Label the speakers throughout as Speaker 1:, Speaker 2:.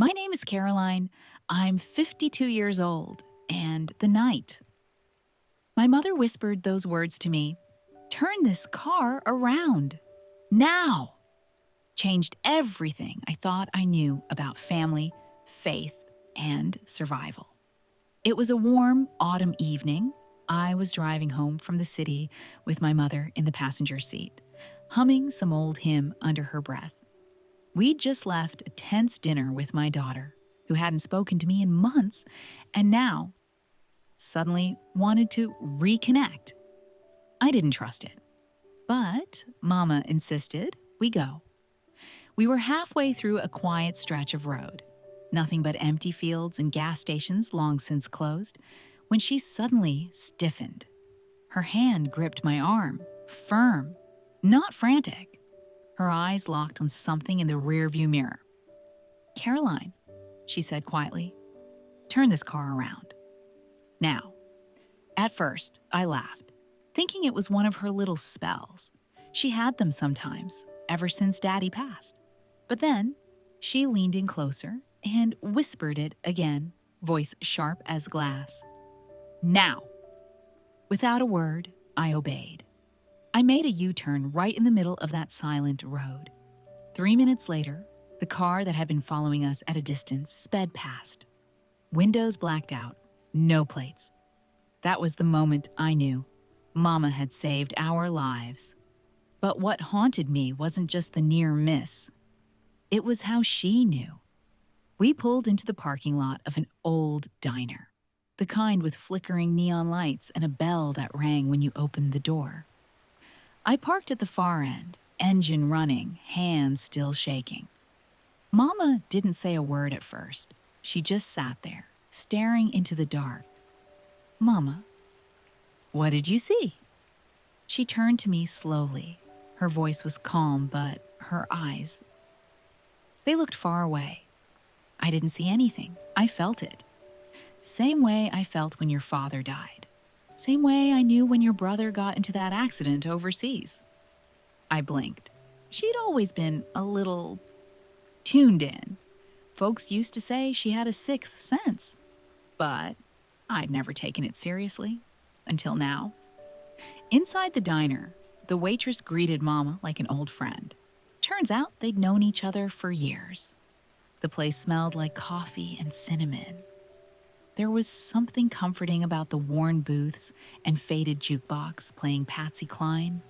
Speaker 1: My name is Caroline. I'm 52 years old, and the night. My mother whispered those words to me. Turn this car around. Now! Changed everything I thought I knew about family, faith, and survival. It was a warm autumn evening. I was driving home from the city with my mother in the passenger seat, humming some old hymn under her breath. We'd just left a tense dinner with my daughter, who hadn't spoken to me in months, and now suddenly wanted to reconnect. I didn't trust it, but Mama insisted we go. We were halfway through a quiet stretch of road, nothing but empty fields and gas stations long since closed, when she suddenly stiffened. Her hand gripped my arm, firm, not frantic. Her eyes locked on something in the rearview mirror. Caroline, she said quietly, turn this car around. Now. At first, I laughed, thinking it was one of her little spells. She had them sometimes, ever since Daddy passed. But then, she leaned in closer and whispered it again, voice sharp as glass. Now! Without a word, I obeyed. I made a U-turn right in the middle of that silent road. 3 minutes later, the car that had been following us at a distance sped past. Windows blacked out, no plates. That was the moment I knew Mama had saved our lives. But what haunted me wasn't just the near miss. It was how she knew. We pulled into the parking lot of an old diner, the kind with flickering neon lights and a bell that rang when you opened the door. I parked at the far end, engine running, hands still shaking. Mama didn't say a word at first. She just sat there, staring into the dark. Mama, what did you see? She turned to me slowly. Her voice was calm, but her eyes, they looked far away. I didn't see anything. I felt it. Same way I felt when your father died. Same way I knew when your brother got into that accident overseas. I blinked. She'd always been a little tuned in. Folks used to say she had a sixth sense. But I'd never taken it seriously. Until now. Inside the diner, the waitress greeted Mama like an old friend. Turns out they'd known each other for years. The place smelled like coffee and cinnamon. There was something comforting about the worn booths and faded jukebox playing Patsy Cline.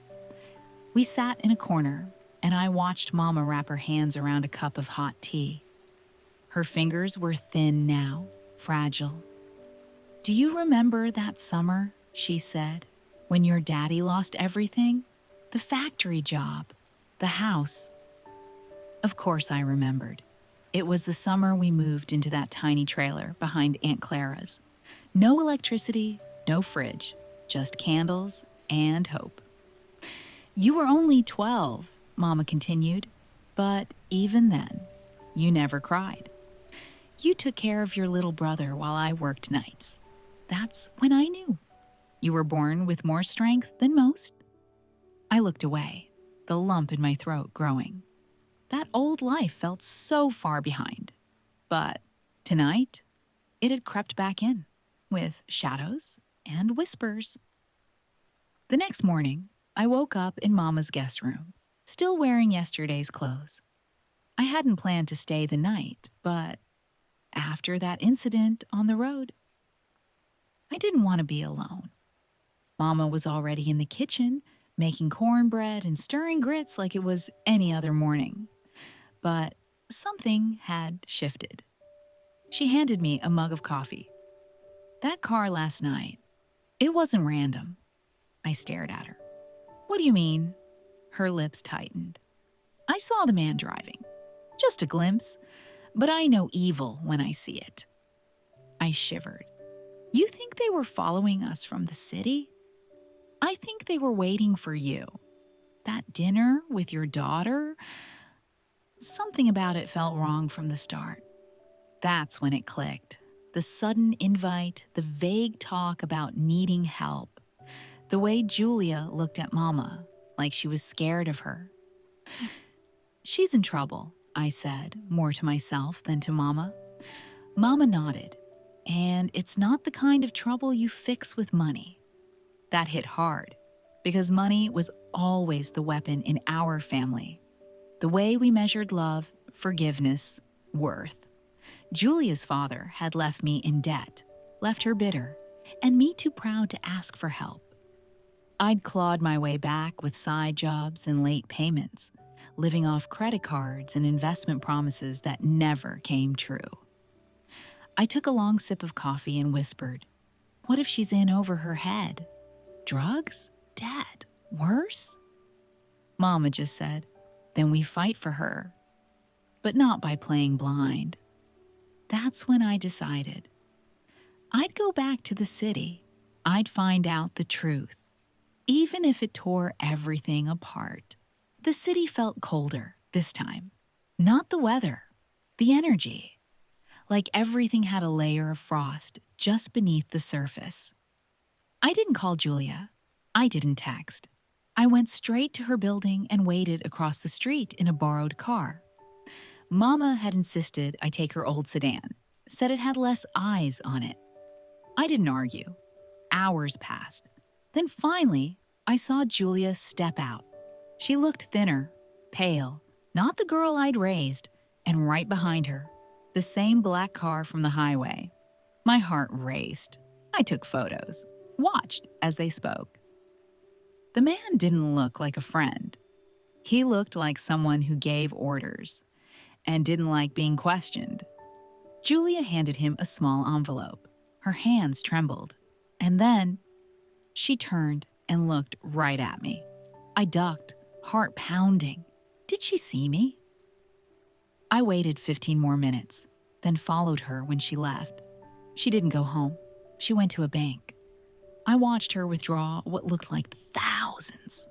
Speaker 1: We sat in a corner, and I watched Mama wrap her hands around a cup of hot tea. Her fingers were thin now, fragile. Do you remember that summer, she said, when your daddy lost everything? The factory job, the house. Of course I remembered. It was the summer we moved into that tiny trailer behind Aunt Clara's. No electricity, no fridge, just candles and hope. You were only 12, Mama continued, but even then, you never cried. You took care of your little brother while I worked nights. That's when I knew. You were born with more strength than most. I looked away, the lump in my throat growing. That old life felt so far behind. But tonight, it had crept back in, with shadows and whispers. The next morning, I woke up in Mama's guest room, still wearing yesterday's clothes. I hadn't planned to stay the night, but after that incident on the road, I didn't want to be alone. Mama was already in the kitchen, making cornbread and stirring grits like it was any other morning. But something had shifted. She handed me a mug of coffee. That car last night, it wasn't random. I stared at her. What do you mean? Her lips tightened. I saw the man driving. Just a glimpse, but I know evil when I see it. I shivered. You think they were following us from the city? I think they were waiting for you. That dinner with your daughter, something about it felt wrong from the start. That's when it clicked. The sudden invite, the vague talk about needing help, the way Julia looked at Mama like she was scared of her. She's in trouble, I said, more to myself than to Mama. Mama nodded. And it's not the kind of trouble you fix with money. That hit hard, because money was always the weapon in our family. The way we measured love, forgiveness, worth. Julia's father had left me in debt, left her bitter, and me too proud to ask for help. I'd clawed my way back with side jobs and late payments, living off credit cards and investment promises that never came true. I took a long sip of coffee and whispered, "What if she's in over her head? Drugs? Dead? Worse?" Mama just said, "Then we fight for her." But not by playing blind. That's when I decided. I'd go back to the city. I'd find out the truth, even if it tore everything apart. The city felt colder this time. Not the weather, the energy. Like everything had a layer of frost just beneath the surface. I didn't call Julia. I didn't text. I went straight to her building and waited across the street in a borrowed car. Mama had insisted I take her old sedan, said it had less eyes on it. I didn't argue. Hours passed. Then finally, I saw Julia step out. She looked thinner, pale, not the girl I'd raised, and right behind her, the same black car from the highway. My heart raced. I took photos, watched as they spoke. The man didn't look like a friend. He looked like someone who gave orders and didn't like being questioned. Julia handed him a small envelope. Her hands trembled. And then she turned and looked right at me. I ducked, heart pounding. Did she see me? I waited 15 more minutes, then followed her when she left. She didn't go home. She went to a bank. I watched her withdraw what looked like thousands.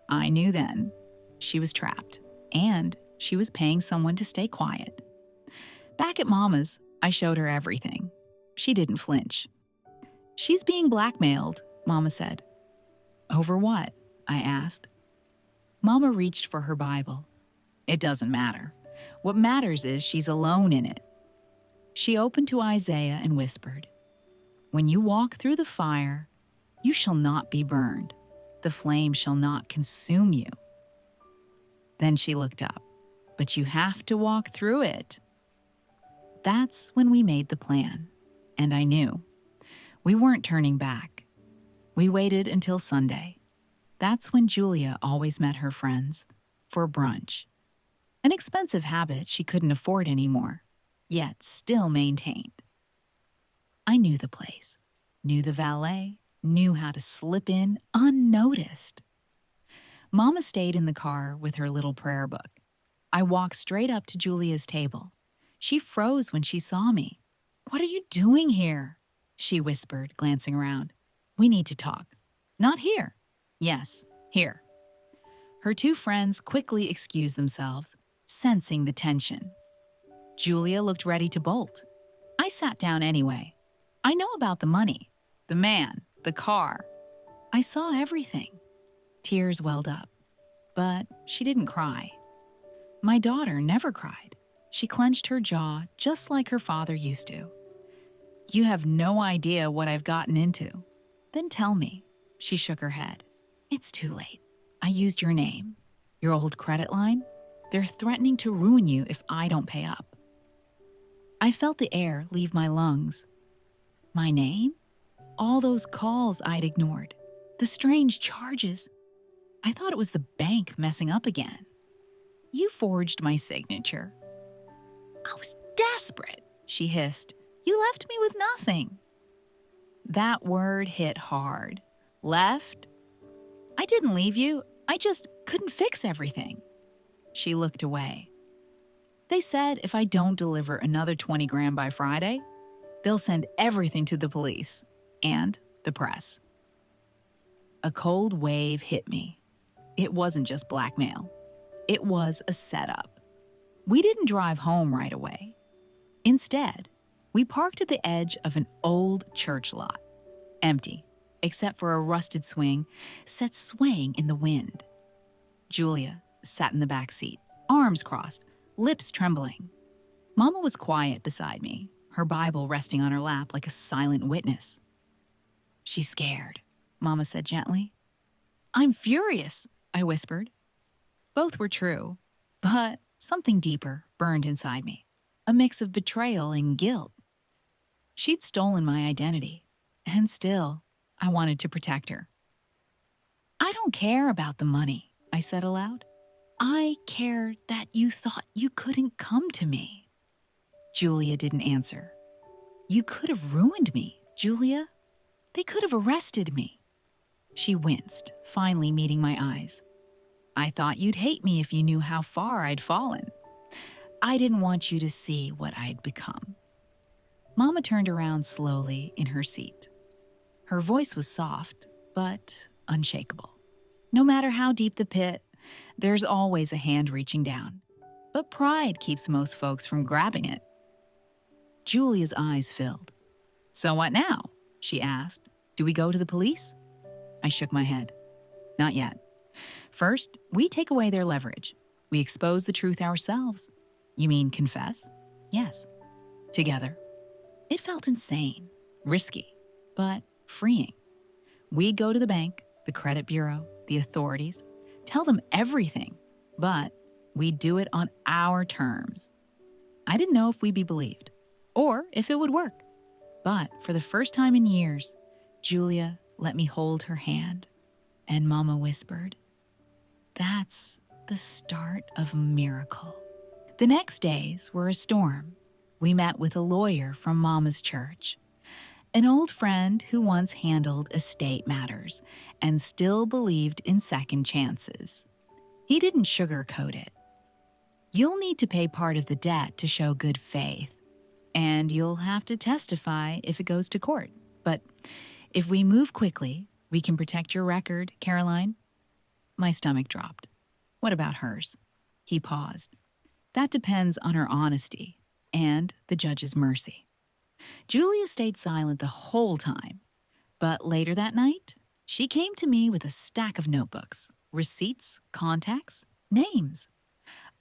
Speaker 1: I knew then she was trapped, and she was paying someone to stay quiet. Back at Mama's, I showed her everything. She didn't flinch. "She's being blackmailed," Mama said. "Over what?" I asked. Mama reached for her Bible. "It doesn't matter. What matters is she's alone in it." She opened to Isaiah and whispered, "When you walk through the fire, you shall not be burned. The flame shall not consume you." Then she looked up. "But you have to walk through it." That's when we made the plan, and I knew. We weren't turning back. We waited until Sunday. That's when Julia always met her friends, for brunch. An expensive habit she couldn't afford anymore, yet still maintained. I knew the place, knew the valet, knew how to slip in unnoticed. Mama stayed in the car with her little prayer book. I walked straight up to Julia's table. She froze when she saw me. "What are you doing here?" she whispered, glancing around. "We need to talk." "Not here." "Yes, here." Her two friends quickly excused themselves, sensing the tension. Julia looked ready to bolt. I sat down anyway. I know about the money, the man, the car. I saw everything. Tears welled up. But she didn't cry. My daughter never cried. She clenched her jaw just like her father used to. "You have no idea what I've gotten into." "Then tell me." She shook her head. "It's too late. I used your name, your old credit line. They're threatening to ruin you if I don't pay up." I felt the air leave my lungs. My name? All those calls I'd ignored. The strange charges. I thought it was the bank messing up again. "You forged my signature." "I was desperate," she hissed. "You left me with nothing." That word hit hard. Left? I didn't leave you. I just couldn't fix everything. She looked away. "They said if I don't deliver another 20 grand by Friday, they'll send everything to the police and the press." A cold wave hit me. It wasn't just blackmail. It was a setup. We didn't drive home right away. Instead, we parked at the edge of an old church lot, empty, except for a rusted swing set swaying in the wind. Julia sat in the back seat, arms crossed, lips trembling. Mama was quiet beside me, her Bible resting on her lap like a silent witness. "She's scared," Mama said gently. "I'm furious," I whispered. Both were true, but something deeper burned inside me, a mix of betrayal and guilt. She'd stolen my identity, and still, I wanted to protect her. "I don't care about the money," I said aloud. "I care that you thought you couldn't come to me." Julia didn't answer. "You could have ruined me, Julia. They could have arrested me." She winced, finally meeting my eyes. "I thought you'd hate me if you knew how far I'd fallen. I didn't want you to see what I'd become." Mama turned around slowly in her seat. Her voice was soft, but unshakable. No matter how deep the pit, there's always a hand reaching down. But pride keeps most folks from grabbing it. Julia's eyes filled. "So what now?" she asked. "Do we go to the police?" I shook my head. "Not yet. First, we take away their leverage. We expose the truth ourselves." "You mean confess?" "Yes. Together." It felt insane, risky, but freeing. We go to the bank, the credit bureau, the authorities, tell them everything, but we do it on our terms. I didn't know if we'd be believed, or if it would work. But for the first time in years, Julia let me hold her hand, and Mama whispered, "That's the start of a miracle." The next days were a storm. We met with a lawyer from Mama's church, an old friend who once handled estate matters and still believed in second chances. He didn't sugarcoat it. "You'll need to pay part of the debt to show good faith, and you'll have to testify if it goes to court. But if we move quickly, we can protect your record, Caroline." My stomach dropped. "What about hers?" He paused. "That depends on her honesty and the judge's mercy." Julia stayed silent the whole time, but later that night, she came to me with a stack of notebooks, receipts, contacts, names.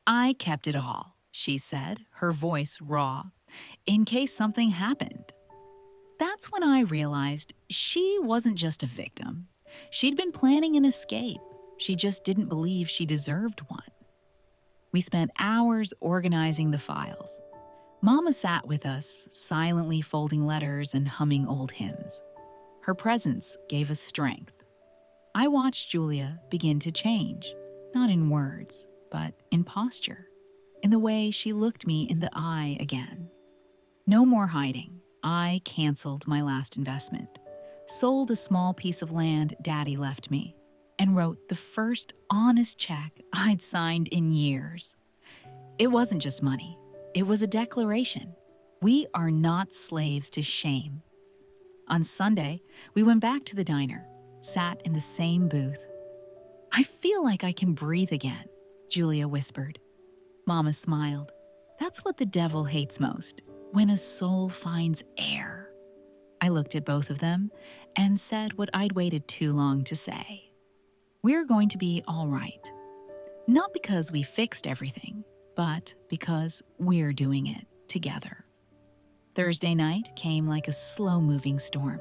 Speaker 1: "I kept it all," she said, her voice raw, "in case something happened." That's when I realized she wasn't just a victim. She'd been planning an escape. She just didn't believe she deserved one. We spent hours organizing the files. Mama sat with us, silently folding letters and humming old hymns. Her presence gave us strength. I watched Julia begin to change, not in words, but in posture, in the way she looked me in the eye again. No more hiding. I canceled my last investment, sold a small piece of land Daddy left me, and wrote the first honest check I'd signed in years. It wasn't just money. It was a declaration. We are not slaves to shame. On Sunday, we went back to the diner, sat in the same booth. "I feel like I can breathe again," Julia whispered. Mama smiled. "That's what the devil hates most, when a soul finds air." I looked at both of them and said what I'd waited too long to say. We're going to be all right. Not because we fixed everything, but because we're doing it together. Thursday night came like a slow-moving storm.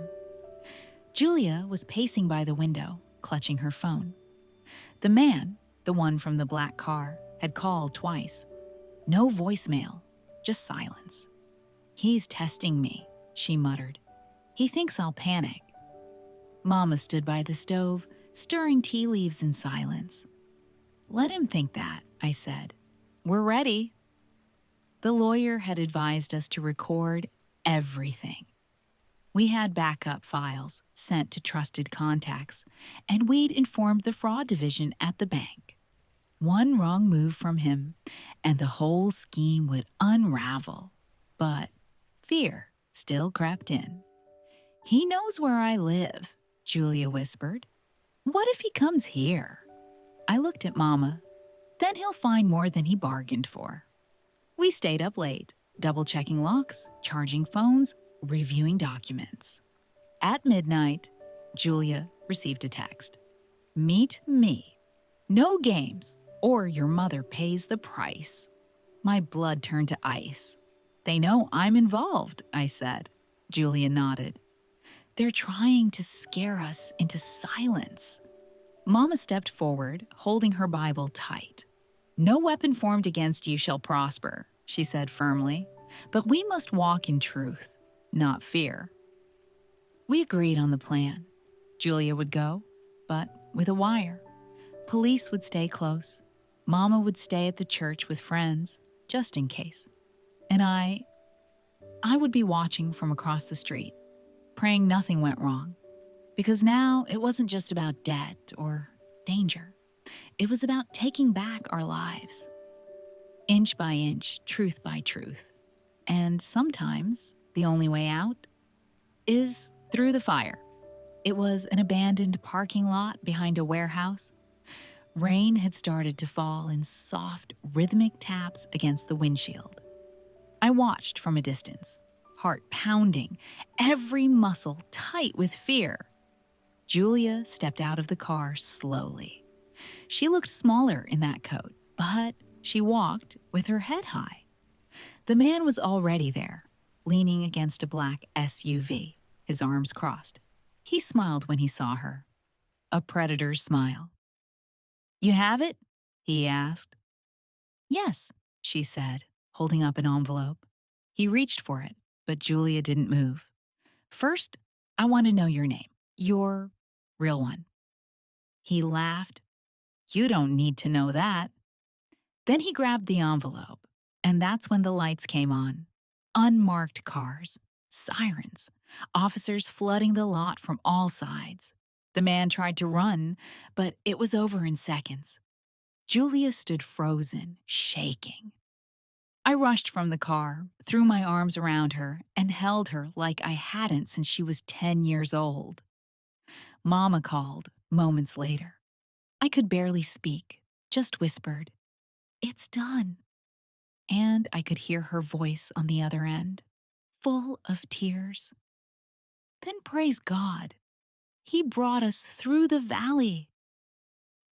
Speaker 1: Julia was pacing by the window, clutching her phone. The man, the one from the black car, had called twice. No voicemail, just silence. "He's testing me," she muttered. "He thinks I'll panic." Mama stood by the stove, stirring tea leaves in silence. "Let him think that," I said. "We're ready." The lawyer had advised us to record everything. We had backup files sent to trusted contacts, and we'd informed the fraud division at the bank. One wrong move from him, and the whole scheme would unravel. But fear still crept in. "He knows where I live," Julia whispered. "What if he comes here?" I looked at Mama. "Then he'll find more than he bargained for." We stayed up late, double-checking locks, charging phones, reviewing documents. At midnight, Julia received a text. "Meet me. No games, or your mother pays the price." My blood turned to ice. They know I'm involved, I said. Julia nodded. They're trying to scare us into silence. Mama stepped forward, holding her Bible tight. No weapon formed against you shall prosper, she said firmly, but we must walk in truth, not fear. We agreed on the plan. Julia would go, but with a wire. Police would stay close. Mama would stay at the church with friends, just in case. And I would be watching from across the street, praying nothing went wrong. Because now it wasn't just about debt or danger. It was about taking back our lives. Inch by inch, truth by truth. And sometimes the only way out is through the fire. It was an abandoned parking lot behind a warehouse. Rain had started to fall in soft, rhythmic taps against the windshield. I watched from a distance, heart pounding, every muscle tight with fear. Julia stepped out of the car slowly. She looked smaller in that coat, but she walked with her head high. The man was already there, leaning against a black SUV, his arms crossed. He smiled when he saw her. A predator's smile. "You have it?" he asked. "Yes," she said, holding up an envelope. He reached for it, but Julia didn't move. "First, I want to know your name. Your real one." He laughed. "You don't need to know that." Then he grabbed the envelope, and that's when the lights came on. Unmarked cars, sirens, officers flooding the lot from all sides. The man tried to run, but it was over in seconds. Julia stood frozen, shaking. I rushed from the car, threw my arms around her, and held her like I hadn't since she was 10 years old. Mama called, moments later. I could barely speak, just whispered, "It's done." And I could hear her voice on the other end, full of tears. Then praise God, He brought us through the valley.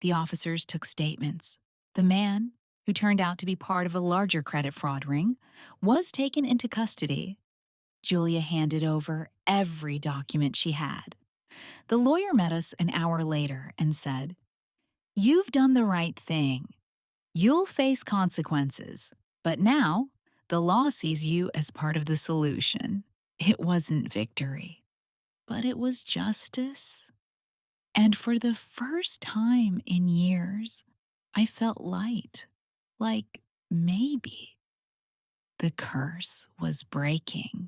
Speaker 1: The officers took statements. The man, who turned out to be part of a larger credit fraud ring, was taken into custody. Julia handed over every document she had. The lawyer met us an hour later and said, "You've done the right thing. You'll face consequences, but now the law sees you as part of the solution." It wasn't victory, but it was justice. And for the first time in years, I felt light, like maybe the curse was breaking.